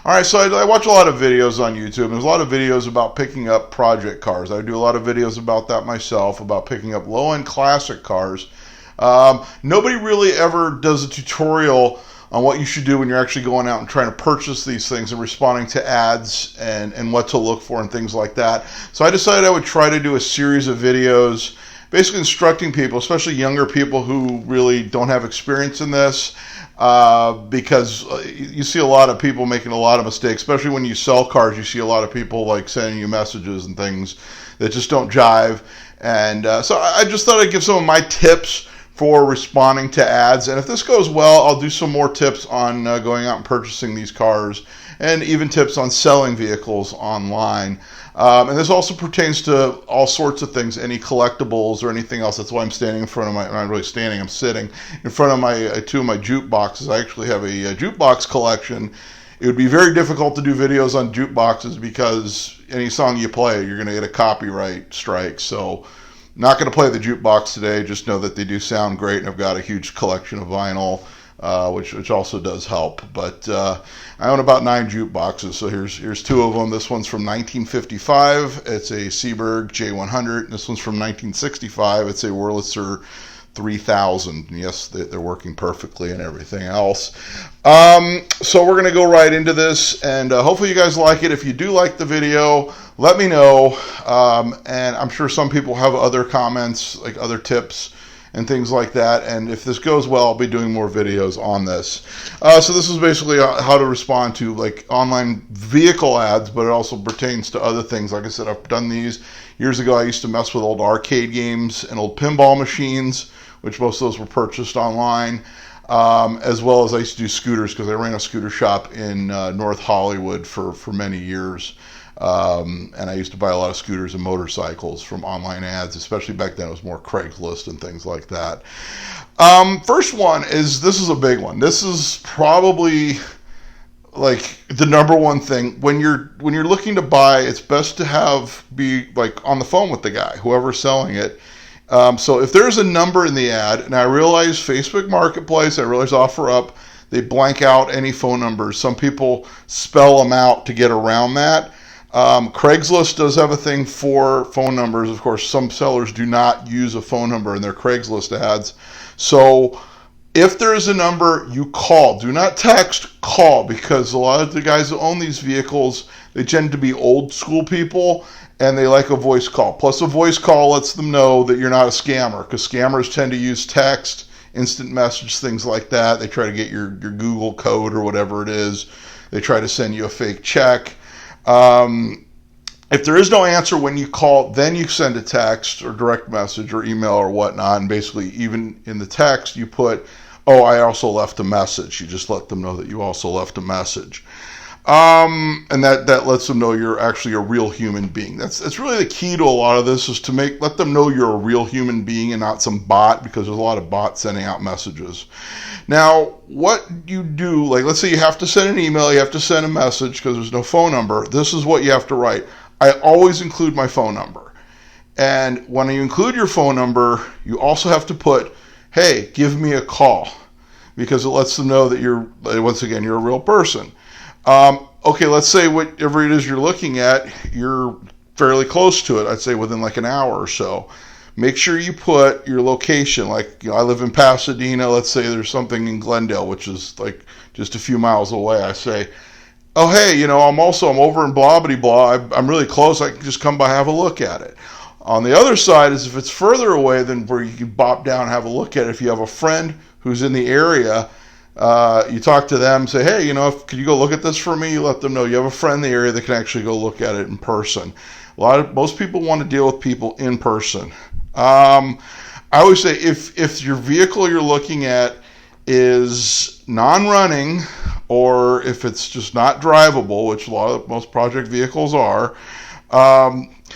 All right, so I watch a lot of videos on YouTube. There's a lot of videos about picking up project cars. I do a lot of videos about that myself, about picking up low-end classic cars. Nobody really ever does a tutorial on what you should do when you're actually going out and trying to purchase these things and responding to ads and what to look for and things like that. So I decided I would try to do a series of videos basically instructing people, especially younger people who really don't have experience in this, because you see a lot of people making a lot of mistakes, especially when you sell cars. You see a lot of people like sending you messages and things that just don't jive. And so I just thought I'd give some of my tips for responding to ads. And if this goes well, I'll do some more tips on going out and purchasing these cars, and even tips on selling vehicles online. And this also pertains to all sorts of things, any collectibles or anything else. That's why I'm standing in front of my, I'm not really standing, I'm sitting in front of my two of my jukeboxes. I actually have a jukebox collection. It would be very difficult to do videos on jukeboxes because any song you play, you're going to get a copyright strike. So not going to play the jukebox today. Just know that they do sound great, and I've got a huge collection of vinyl, which also does help. But I own about 9 jukeboxes, so here's 2 of them. This one's from 1955. It's a Seeburg J100. This one's from 1965. It's a Wurlitzer 3000. And yes, they're working perfectly and everything else. So we're going to go right into this, and hopefully you guys like it. If you do like the video, let me know. And I'm sure some people have other comments, like other tips and things like that. And if this goes well, I'll be doing more videos on this. So this is basically how to respond to like online vehicle ads, but it also pertains to other things. Like I said, I've done these years ago. I used to mess with old arcade games and old pinball machines, which most of those were purchased online, as well as I used to do scooters because I ran a scooter shop in North Hollywood for many years. And I used to buy a lot of scooters and motorcycles from online ads, especially back then. It was more Craigslist and things like that. First one is, this is a big one. This is probably like the number one thing when you're looking to buy. It's best to be like on the phone with the guy, whoever's selling it. So if there's a number in the ad, and I realize Facebook Marketplace, I realize OfferUp, they blank out any phone numbers. Some people spell them out to get around that. Craigslist does have a thing for phone numbers. Of course, some sellers do not use a phone number in their Craigslist ads. So if there is a number, you call. Do not text, call, because a lot of the guys that own these vehicles, they tend to be old school people, and they like a voice call. Plus, a voice call lets them know that you're not a scammer, because scammers tend to use text, instant message, things like that. They try to get your Google code or whatever it is. They try to send you a fake check. If there is no answer when you call, then you send a text or direct message or email or whatnot. And basically, even in the text, you put, oh, I also left a message. You just let them know that you also left a message. And that lets them know you're actually a real human being. That's really the key to a lot of this, is to let them know you're a real human being and not some bot, because there's a lot of bots sending out messages. Now, what you do, like let's say you have to send an email, you have to send a message because there's no phone number. This is what you have to write. I always include my phone number. And when you include your phone number, you also have to put, hey, give me a call, because it lets them know that once again, you're a real person. Okay, let's say whatever it is you're looking at, you're fairly close to it. I'd say within like an hour or so. Make sure you put your location. Like, I live in Pasadena. Let's say there's something in Glendale, which is like just a few miles away. I say, oh, hey, I'm over in blah, blah, blah. I'm really close. I can just come by, have a look at it. On the other side is if it's further away than where you can bop down and have a look at it. If you have a friend who's in the area, you talk to them, say, hey, could you go look at this for me? You let them know you have a friend in the area that can actually go look at it in person. Most people want to deal with people in person. I always say if your vehicle you're looking at is non-running, or if it's just not drivable, which most project vehicles are,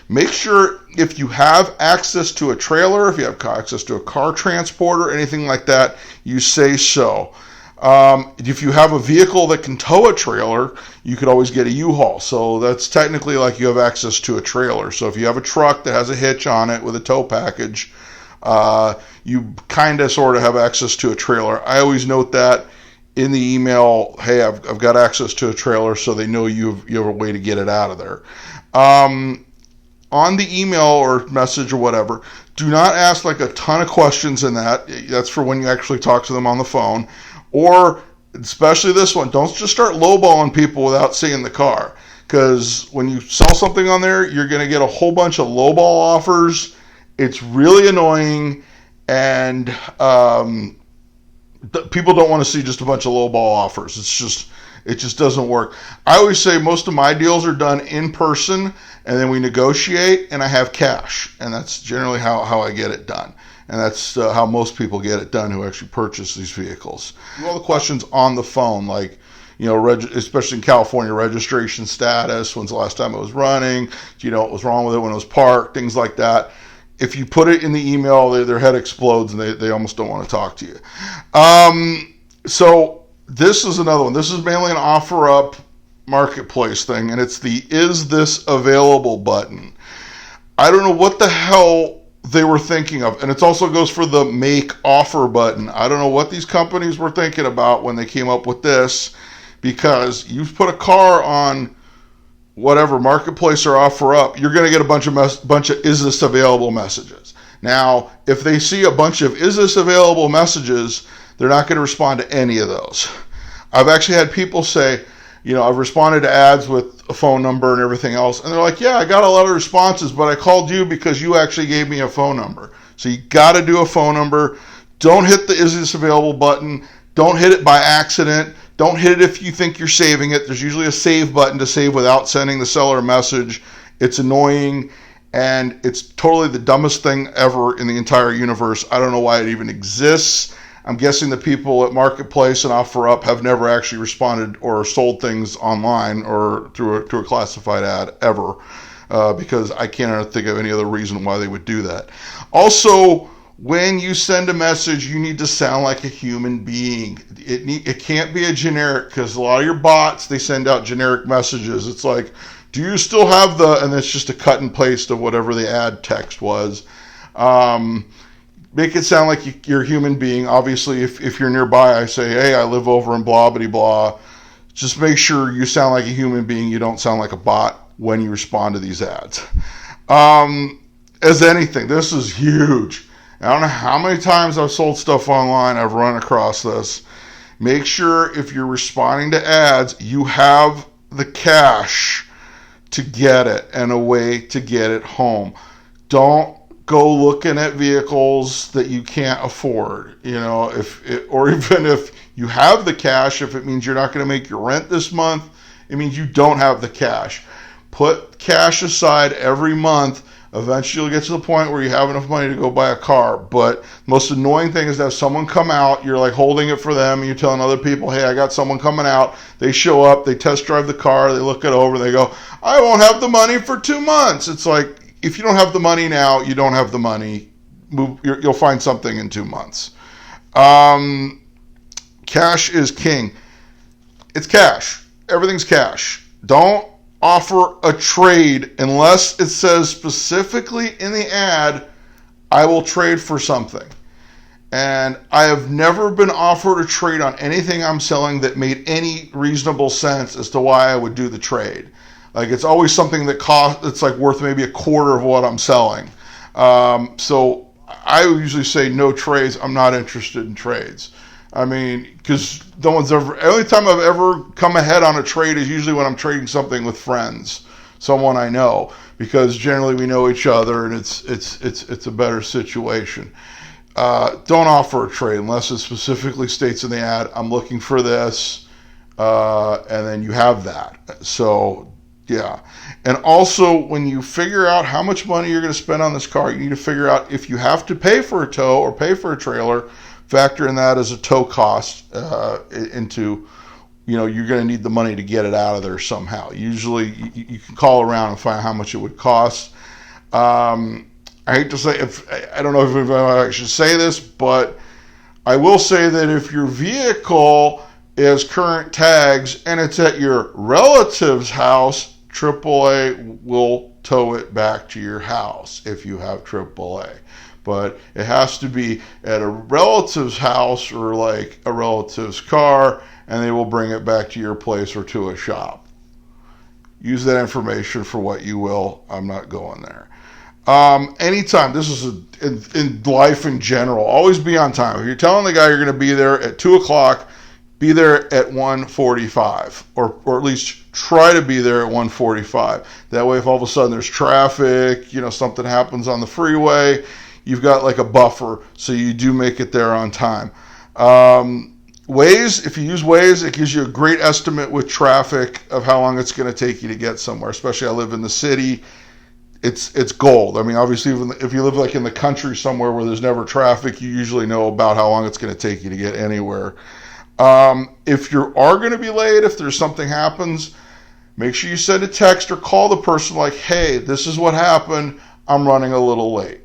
make sure if you have access to a trailer, if you have access to a car transporter, anything like that, you say so. If you have a vehicle that can tow a trailer, you could always get a U-Haul. So that's technically like you have access to a trailer. So if you have a truck that has a hitch on it with a tow package, you kind of sort of have access to a trailer. I always note that in the email, hey, I've got access to a trailer, so they know you have a way to get it out of there. On the email or message or whatever, do not ask like a ton of questions in that. That's for when you actually talk to them on the phone. Or, especially this one, don't just start lowballing people without seeing the car. Because when you sell something on there, you're going to get a whole bunch of lowball offers. It's really annoying, and people don't want to see just a bunch of lowball offers. It just doesn't work. I always say most of my deals are done in person, and then we negotiate, and I have cash, and that's generally how I get it done. And that's how most people get it done who actually purchase these vehicles. All the questions on the phone, like, especially in California, registration status, when's the last time it was running, do you know what was wrong with it when it was parked, things like that. If you put it in the email, their head explodes and they almost don't want to talk to you. So this is another one. This is mainly an OfferUp marketplace thing, and it's the "Is this available?" button. I don't know what the hell they were thinking of, and it also goes for the "Make Offer" button. I don't know what these companies were thinking about when they came up with this, because you put a car on whatever marketplace or OfferUp, you're going to get a bunch of "Is this available?" messages. Now, if they see a bunch of "Is this available?" messages, they're not going to respond to any of those. I've actually had people say, I've responded to ads with a phone number and everything else, and they're like, yeah, I got a lot of responses, but I called you because you actually gave me a phone number. So you got to do a phone number. Don't hit the "Is this available?" button. Don't hit it by accident. Don't hit it if you think you're saving it. There's usually a save button to save without sending the seller a message. It's annoying, and it's totally the dumbest thing ever in the entire universe. I don't know why it even exists. I'm guessing the people at Marketplace and OfferUp have never actually responded or sold things online or through a classified ad ever, because I can't think of any other reason why they would do that. Also, when you send a message, you need to sound like a human being. It can't be a generic, because a lot of your bots, they send out generic messages. It's like, do you still have and it's just a cut and paste of whatever the ad text was. Make it sound like you're a human being. Obviously, if you're nearby, I say, hey, I live over in blah, blah, blah. Just make sure you sound like a human being. You don't sound like a bot when you respond to these ads. As anything, this is huge. I don't know how many times I've sold stuff online, I've run across this. Make sure if you're responding to ads, you have the cash to get it and a way to get it home. Don't go looking at vehicles that you can't afford. Or even if you have the cash, if it means you're not going to make your rent this month, it means you don't have the cash. Put cash aside every month. Eventually you'll get to the point where you have enough money to go buy a car. But the most annoying thing is to have someone come out, you're like holding it for them, and you're telling other people, hey, I got someone coming out. They show up, they test drive the car, they look it over, they go, I won't have the money for 2 months. It's like, if you don't have the money now, you don't have the money. You'll find something in 2 months. Cash is king. It's cash. Everything's cash. Don't offer a trade unless it says specifically in the ad, I will trade for something. And I have never been offered a trade on anything I'm selling that made any reasonable sense as to why I would do the trade. Like, it's always something that it's like worth maybe a quarter of what I'm selling. So I usually say no trades. I'm not interested in trades. I mean, because only time I've ever come ahead on a trade is usually when I'm trading something with friends, someone I know, because generally we know each other and it's a better situation. Don't offer a trade unless it specifically states in the ad, I'm looking for this, and then you have that. So, yeah. And also, when you figure out how much money you're going to spend on this car, you need to figure out if you have to pay for a tow or pay for a trailer. Factor in that as a tow cost into, you're going to need the money to get it out of there somehow. Usually you can call around and find how much it would cost. I hate to say, I don't know if I should say this, but I will say that if your vehicle is current tags and it's at your relative's house, AAA will tow it back to your house if you have AAA. but it has to be at a relative's house or like a relative's car, and they will bring it back to your place or to a shop. Use that information for what you will. I'm not going there. Anytime, this is in life in general, always be on time. If you're telling the guy you're going to be there at 2 o'clock, be there at 1:45, or at least try to be there at 1:45. That way, if all of a sudden there's traffic, something happens on the freeway, you've got like a buffer, so you do make it there on time. Waze, if you use Waze, it gives you a great estimate with traffic of how long it's going to take you to get somewhere. Especially, I live in the city. It's gold. I mean, obviously, if you live like in the country somewhere where there's never traffic, you usually know about how long it's going to take you to get anywhere. If you are going to be late, if there's something happens, make sure you send a text or call the person like, hey, this is what happened. I'm running a little late.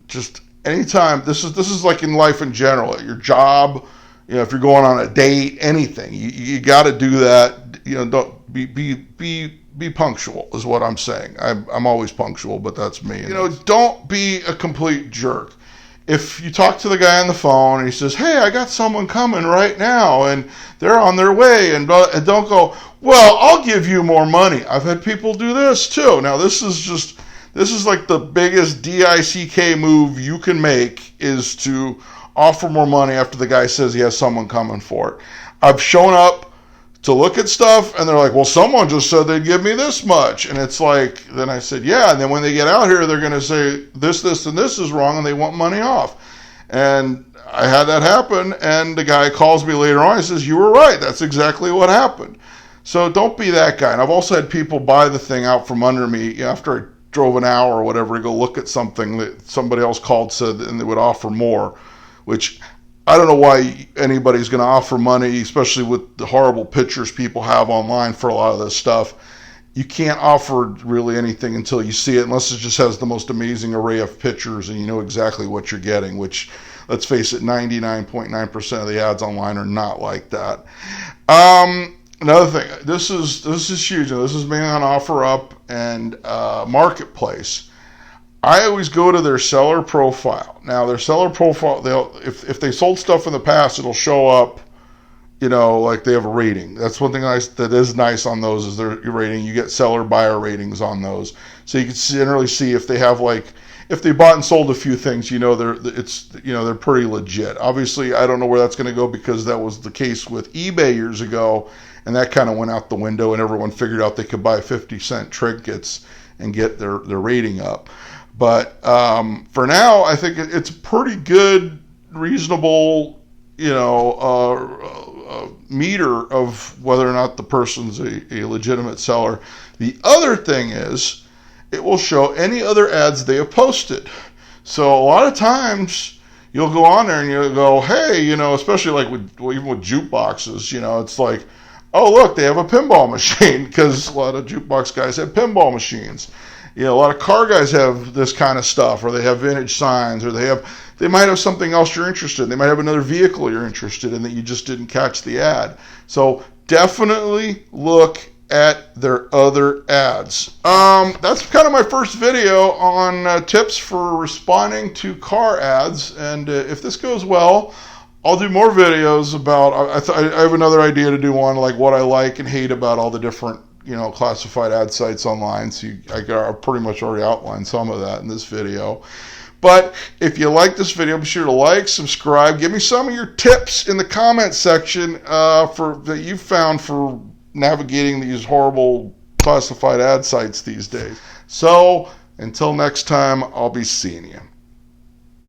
Just anytime. This is like in life in general, at your job, if you're going on a date, anything, you got to do that. Don't be punctual is what I'm saying. I'm always punctual, but that's me. Don't be a complete jerk. If you talk to the guy on the phone and he says, hey, I got someone coming right now and they're on their way, and don't go, well, I'll give you more money. I've had people do this too. Now, this is like the biggest DICK move you can make, is to offer more money after the guy says he has someone coming for it. I've shown up to look at stuff and they're like, well, someone just said they'd give me this much. And it's like, then I said, yeah. And then when they get out here, they're going to say this, and this is wrong, and they want money off. And I had that happen. And the guy calls me later on and says, you were right. That's exactly what happened. So don't be that guy. And I've also had people buy the thing out from under me after I drove an hour or whatever to go look at something that somebody else called, said, and they would offer more, which I don't know why anybody's going to offer money, especially with the horrible pictures people have online for a lot of this stuff. You can't offer really anything until you see it, unless it just has the most amazing array of pictures and you know exactly what you're getting, which, let's face it, 99.9% of the ads online are not like that. Another thing, this is huge. This is being on OfferUp and Marketplace. I always go to their seller profile. Now, their seller profile, if they sold stuff in the past, it'll show up, like they have a rating. That's one thing that is nice on those, is their rating. You get seller buyer ratings on those. So you can generally see if they have if they bought and sold a few things, they're pretty legit. Obviously, I don't know where that's going to go, because that was the case with eBay years ago, and that kind of went out the window, and everyone figured out they could buy 50-cent trinkets and get their rating up. But for now, I think it's pretty good, reasonable, meter of whether or not the person's a legitimate seller. The other thing is, it will show any other ads they have posted. So a lot of times you'll go on there and you'll go, hey, especially even with jukeboxes, it's like, oh, look, they have a pinball machine, because a lot of jukebox guys have pinball machines. A lot of car guys have this kind of stuff, or they have vintage signs, or they might have something else you're interested in. They might have another vehicle you're interested in that you just didn't catch the ad. So definitely look at their other ads. That's kind of my first video on tips for responding to car ads. And if this goes well, I'll do more videos about, I have another idea to do one, like what I like and hate about all the different classified ad sites online. So I pretty much already outlined some of that in this video. But if you like this video, be sure to like, subscribe, give me some of your tips in the comment section that you've found for navigating these horrible classified ad sites these days. So until next time, I'll be seeing you.